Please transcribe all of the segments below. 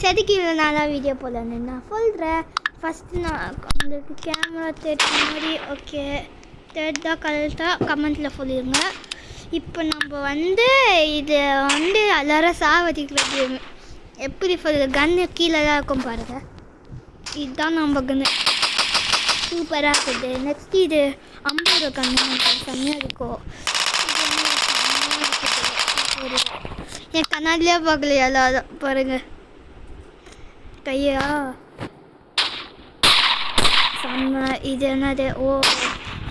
செதுக்கி நல்லா வீடியோ போடலான்னு நான் சொல்கிறேன். ஃபஸ்ட்டு நான் உங்களுக்கு கேமரா தேடுற மாதிரி ஓகே தேர்ட் தான் கரெக்டாக கமெண்ட்டில் சொல்லிடுங்க. இப்போ நம்ம இது எல்லாரும் சாவதிக்கிறது எப்படி சொல்லுது கன்று கீழே தான் இருக்கும் பாருங்கள். இதுதான் நம்ம கன்று சூப்பராக இருக்குது. நெக்ஸ்ட் இது 50 கன்று செம்மையாக இருக்கும். என் கண்ணாடிலே பார்க்கல எல்லாரும் பாருங்கள் கையா செம்ம. இது என்னது? ஓ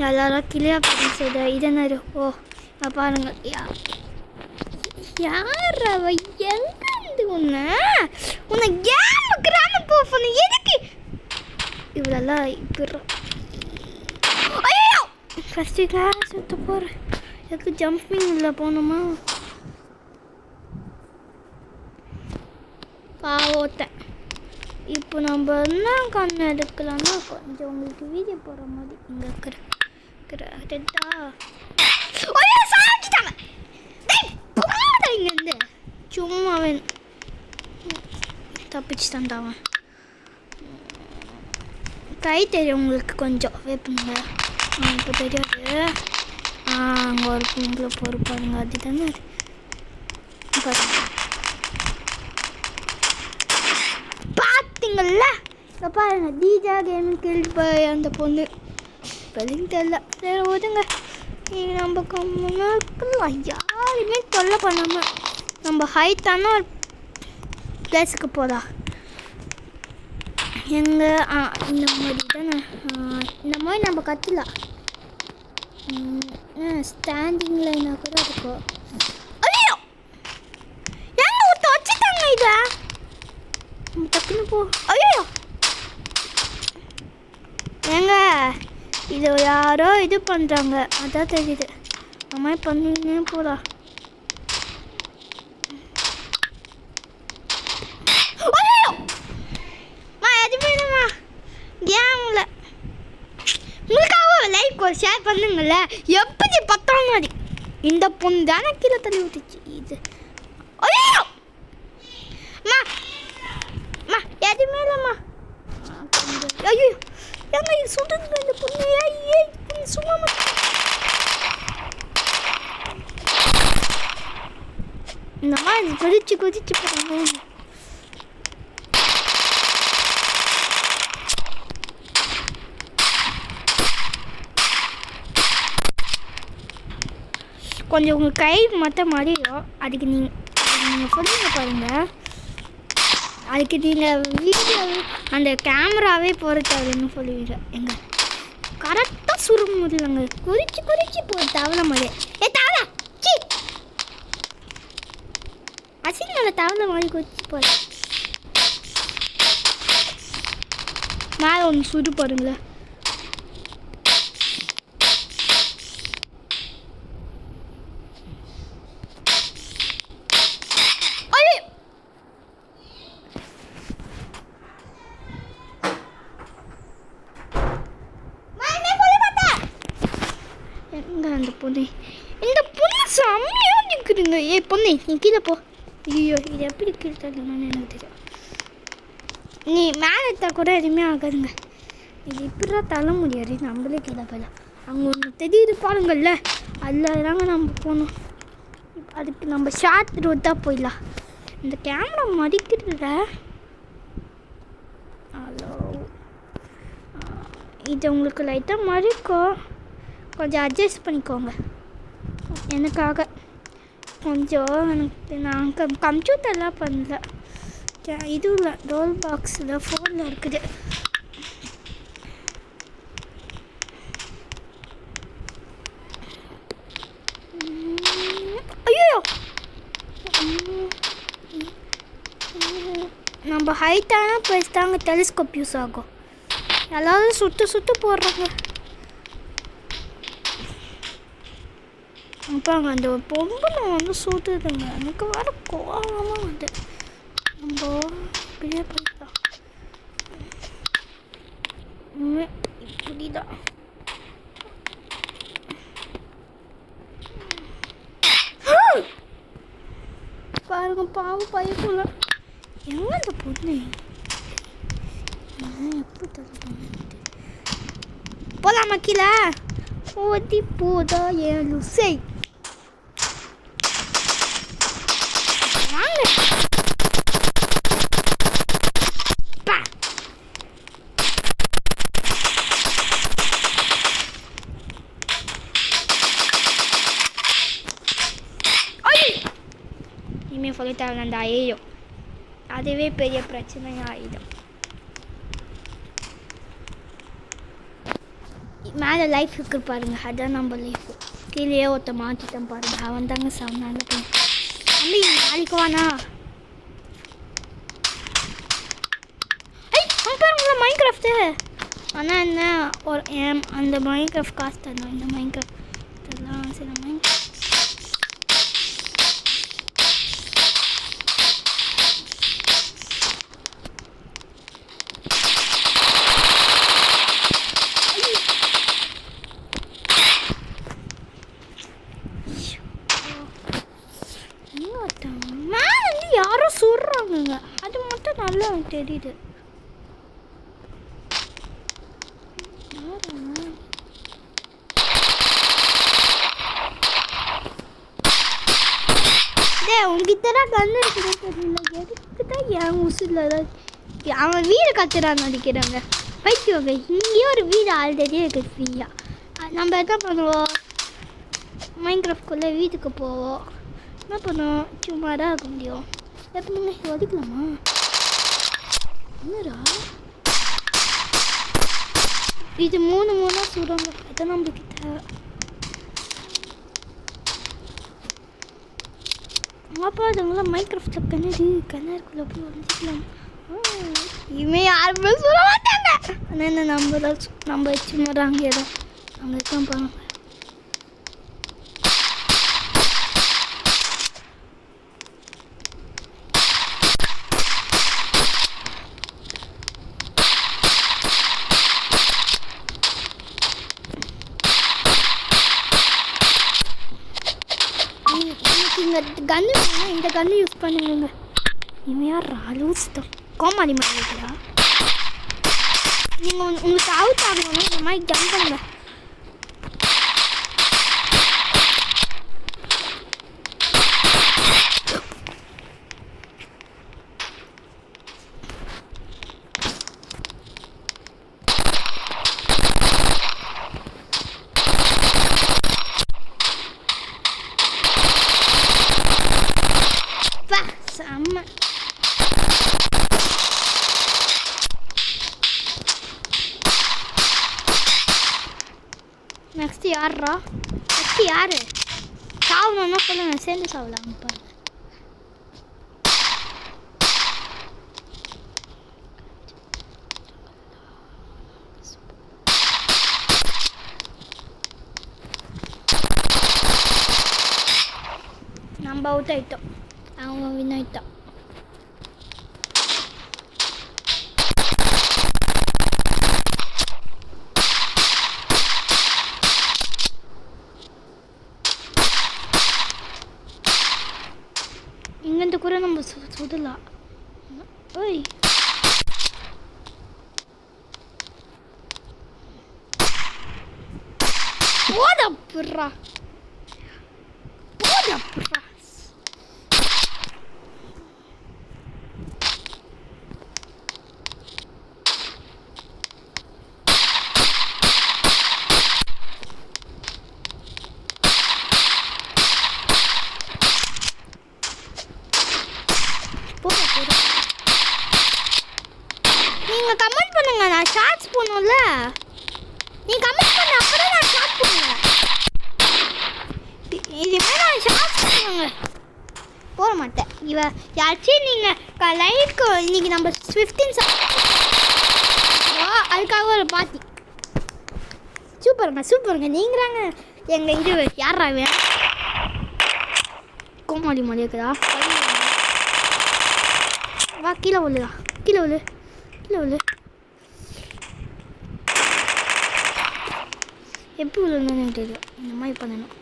எல்லாரும் கிளியாக பிடிச்சது. இது என்னது? ஓ பாருங்க யார் அவ எங்கேருந்து உன்னை கேமுக்குறான்னு போன எதுக்கு இவ்வளோலாம் இப்போ ஐயோ ஃபஸ்ட்டு கிளாஸ் எடுத்து போகிறேன். எனக்கு ஜம்பிங் இல்லை போகணுமா பாவோட்டேன். இப்போ நம்ம என்ன கண்ணு எடுக்கலாம்னா கொஞ்சம் உங்களுக்கு வீடியோ போடுற மாதிரி இங்கே இருக்கிற இங்கேருந்து சும்மா தப்பிச்சு தந்தாவன் கை தெரியும் உங்களுக்கு கொஞ்சம் வேப்புங்க. இப்போ தெரியாது. அங்கே ஒரு பொம்பளை பொறுப்பாருங்க அது தானே பார்த்தீங்கள்ல. இப்போ பாருங்க தீஜா கேமிங் கில்ட் போய் அந்த பொண்ணு இப்போதையும் தெரில. சரி ஓதுங்க. நம்ம கம்மிலாம் யாருமே தொல்லை பண்ணாமல் நம்ம ஹைட்டான ஒரு பிளேஸுக்கு போகலாம். எங்கே இந்த மாதிரி தானே இந்த மாதிரி நம்ம கற்றுலாம். ஸ்டாண்டிங் லைனாக கூட இருக்கும். ஐயோ எங்க ஒருத்த வச்சுட்டாங்க இதை டக்குன்னு போ. ஐயோ ஏங்க இது யாரோ இது பண்ணுறாங்க அதான் தெரியுது. அம்மா பண்ணினே போகலாம். உங்களுக்காக லைக் ஒரு ஷேர் பண்ணுங்கள. எப்படி பத்தாம் மாதிரி இந்த பொண்ணு தானே கீழே தள்ளி விட்டுச்சு. இது ஐயோ எதுவுமே இல்லைம்மா. ஐயோ ஏங்க இது சுடுங்க இந்த பொண்ணு. சும்மா இந்த மாதிரி கொதிச்சு போகிறாங்க. கொஞ்சம் உங்கள் கை மட்டும் மாறிடும். அதுக்கு நீங்கள் சொல்லுங்க பாருங்கள். அதுக்கு நீங்கள் வீடியோ அந்த கேமராவே பொறுத்தவரைன்னு சொல்லுவீங்க. எங்க கரெக்டாக சுருங்க முடியலங்க. குறிச்சு போ தவளை மாதிரி. தவளை சி அசிங்கல தவளை மாதிரி குறிச்சு போகிற மேலே ஒன்று சுடு பாருங்களேன். அந்த பொண்ணு இந்த பொண்ணு செம்மையாக நிற்குதுங்க. பொண்ணு நீ கீழே போ. ஐயோ இது எப்படி கீழே தள்ளணும்னு எனக்கு தெரியும். நீ மேலே எடுத்தால் கூட எதுவுமே ஆகாதுங்க. இது இப்படிதான் தள்ள முடியாது. நம்மளே கீழே போயிடலாம். அங்கே ஒன்று தெரியுது பாருங்கள்ல அதில் தாங்க நம்ம போகணும். அதுக்கு நம்ம ஷார்ட் ரோட் தான் போயிடலாம். இந்த கேமரா மடிக்கிறதுல ஹலோ இது உங்களுக்கு லைட்டாக மடிக்கும். கொஞ்சம் அட்ஜஸ்ட் பண்ணிக்கோங்க எனக்காக. கொஞ்சம் எனக்கு நான் கம்ப்யூட்டர்லாம் பண்ணல. இதுவில் ரோல் பாக்ஸில் ஃபோனில் இருக்குது. ஐயோ நம்ம ஹைட்டான ப்ரைஸ் தாங்க டெலிஸ்கோப் யூஸ் ஆகும். எல்லோரும் சுட்டு போடுறாங்க. அப்புறம் அந்த பொம்பளை சுட்டுதுங்க. எனக்கு வர கோவமாக வந்து நம்ம இப்படியே போயிடலாம். இப்படி தான் பாருங்க பாவம் பைக்குள்ள எங்கே இந்த பொண்ணு எப்போ போலாமா கீழே ஓதி போதா ஏன் லுசை வாங்க இனிமேல் சொல்லித்தாங்க அந்த ஐயோ அதுவே பெரிய பிரச்சனையாக ஆகிடும். மேலே லைஃப் இருக்கு பாருங்க, அதான் நம்ம லைஃப். கீழே ஒருத்த மாற்றிட்டேன் பாருங்க, அவன் தாங்க சவுண்டான பையன். தம்பி நாளைக்கு வாண்ணா. பாருங்களா மைண்ட் கிராஃப்ட்டு. ஆனால் என்ன ஒரு அந்த மைண்ட் கிராஃப்ட் காசு தரணும். இந்த மைண்ட் கிராஃப்ட் இதெல்லாம் சில மைண்ட் மேலே யாரோ சொல்கிறாங்க, அது மட்டும் நல்லா தெரியுது. உங்ககிட்ட தான் கண்ணு இருக்குது தெரியல, எதுக்கு தான் என் உசுல அவன் வீடு கத்துறான்னு நினைக்கிறாங்க. பைத்தியவங்க இங்கேயே ஒரு வீடு ஆல்ரெடி இருக்குது ஃப்ரீயாக. நம்ம என்ன பண்ணுவோம், மைண்ட் கிராஃப்ட்குள்ளே வீட்டுக்கு போவோம். என்ன பண்ணுவோம், சும்மா தான் இருக்க முடியும். எப்படிங்க ஒதுக்கலாமா என்னடா இது 3 சொல்கிறாங்க. அதான் நம்மக்கிட்ட அப்பா அதுங்களாம் மைண்ட் கிராஃப்டில் கிணறுக்குள்ளே போய் வந்துக்கலாம். இனிமேல் யாருமே சொல்ல மாட்டாங்க. ஆனால் என்ன நம்ம சும்மா அங்கே தான் நம்மளுக்கு தான் போகிறாங்க. கன்று வேணும்னா இந்த கன்று யூஸ் பண்ணுங்க. இவன் யார் லூஸ்தான் கோமாளி மாதிரி இருக்கிறா. நீங்கள் உங்களுக்கு அவுட் ஆகணும்னா இந்த மாதிரி ஜம்ப் பண்ணுங்க. நெக்ஸ்ட் யாரா? நெக்ஸ்ட் யாரு சாவணும்னா சொல்லுங்க, சேர்ந்து சாவலாம். பாருங்க நம்ம அவுட் ஆயிட்டோம், அவங்க வின் ஆயிட்டோம். இங்கேருந்து கூட நம்ம சுடலாம். ஓய் போதப்புறா போதப்புறா. நீங்கள் கமெண்ட் பண்ணுங்க, நான் ஷார்ட்ஸ் போடணும்ல. நீ கமெண்ட் பண்ண அப்புறம் நான் ஷார்ட் பண்ணுவேன். இதுமாதிரி நான் ஷார்ட்ஸ் பண்ணுவேங்க, போட மாட்டேன். யாச்சும் நீங்கள் லைக்கு இன்றைக்கி நம்ம 15 அதுக்காக ஒரு பார்ட்டி. சூப்பருங்க நீங்கிறாங்க. எங்கள் இது யாரா கோமாளி மாதிரி இருக்குதா? வா கீழே விழுதா, கீழே விழு. எப்படி விழுந்தோன்னு எனக்கு தெரியும். இந்த மாதிரி பண்ணணும்.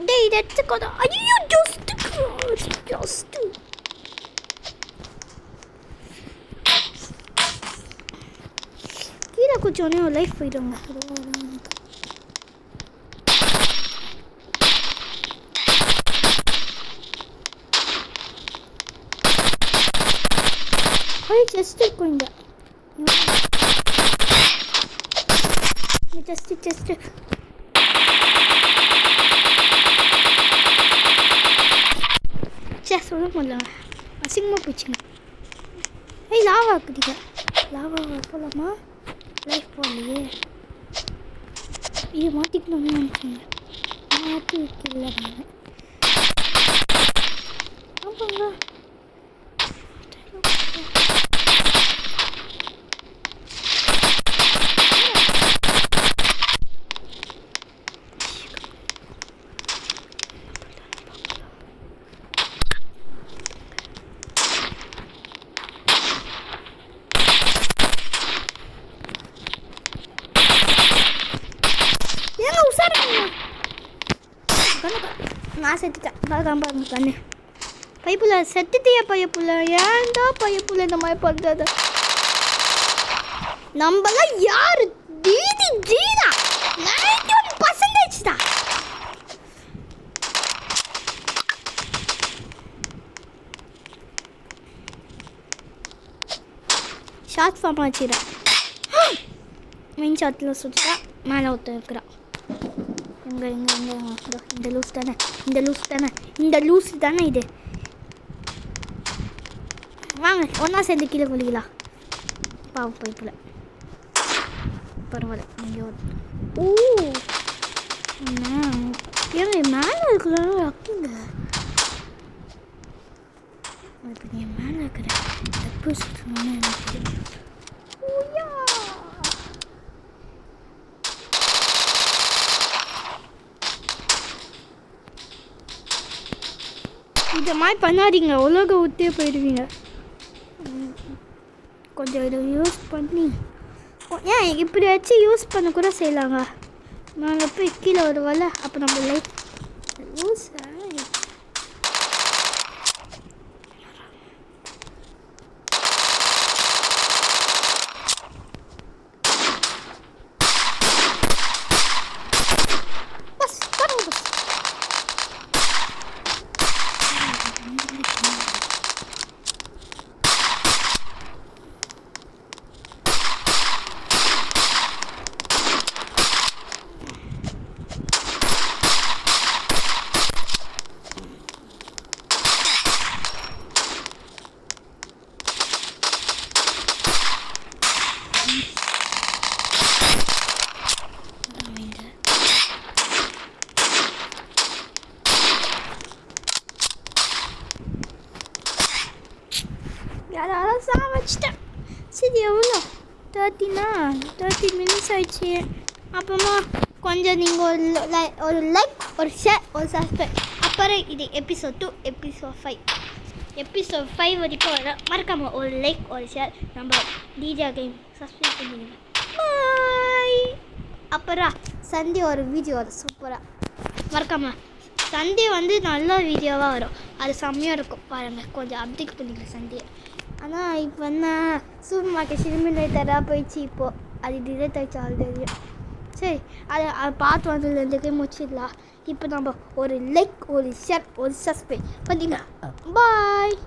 டேய் இதை எடுத்துக்கோதான். ஐயோ ஜஸ்ட்டு குச்சோடனே ஒரு லைஃப் போயிடுவாங்க. செஸ்ட் இருக்கும் இங்கே. செஸ்ட் சொல்ல முடியல, அசிங்கமாக போச்சுங்க. லாவா இருக்குதுங்க. லாவா போகலாமா? லைஃப் போகலையே. இது மாற்றிக்கணும்னு நினச்சிங்க. மாற்றி வைக்கல நான். ஆமாங்க. நான் செத்துட்டேன். பாருங்க கண்ணு. பைப்புல செத்துட்டியா பையப்புள்ள? ஏன்டா பையப்புள்ள இந்த மாதிரி பண்ணுறது? நம்மளாம் யாரு? தீதி ஜீதா 91% தான். ஷார்ட் ஃபார்ம் வச்சுக்கிறேன். மெயின் ஷார்ட்டில் சுற்றா மேலே ஒருத்தர் இருக்கிறான். எங்கே இந்த லூஸ் தானே இது. வாங்க ஒன்றா சேர்ந்து கீழே குளிக்கலாம். பாவம் பைப்பில் பரவாயில்ல. ஐயோ ஏங்க மேலே இருக்கிறாங்க அப்படிங்க. இப்போ நீ மேலே இருக்கிற எப்போ சுற்றணும்னு எனக்கு இந்த மாதிரி பண்ணாதீங்க. உலக விட்டே போயிடுவீங்க. கொஞ்சம் இதை யூஸ் பண்ணி ஏன் இப்படி வச்சு யூஸ் பண்ண கூட செய்யலாங்க. நாங்கள் போய் கீழே வருவால அப்போ நம்ம லைஃப் யூஸ் யாராவது சாவச்சிட்டேன். சரி எவ்வளோ 30 மினிட்ஸ் ஆயிடுச்சு. அப்புறமா கொஞ்சம் நீங்கள் ஒரு லைக் ஒரு ஷேர் ஒரு சப்ஸ்கிரைப். அப்புறம் இது எபிசோட் 2 எபிசோட் 5 வரைக்கும் வர மறக்காமல் ஒரு லைக் ஒரு ஷேர் நம்ம டிஜே கேம் சப்ஸ்கிரைப் பண்ணிடுங்க. பாய். அப்புறம் சண்டே ஒரு வீடியோ வரும் சூப்பராக. மறக்காமல் சண்டே நல்ல வீடியோவாக வரும். அது செம்மையாக இருக்கும் பாருங்கள். கொஞ்சம் அப்டேட் பண்ணிக்கலாம் சண்டே. ஆனால் இப்போ சூப்பர் மார்க்கெட் சிலிமினேட்டராக போயிடுச்சு. இப்போது அது டிலேட் ஆகிடுச்சு ஆல்ரெடி. சரி அதை பார்த்து வந்ததுலேருந்துக்கே முடிச்சிடலாம். இப்போ நம்ம ஒரு லைக் ஒரு ஷேர் ஒரு சப்ஸ்கிரைப் பண்ணிக்கலாம். பாய்.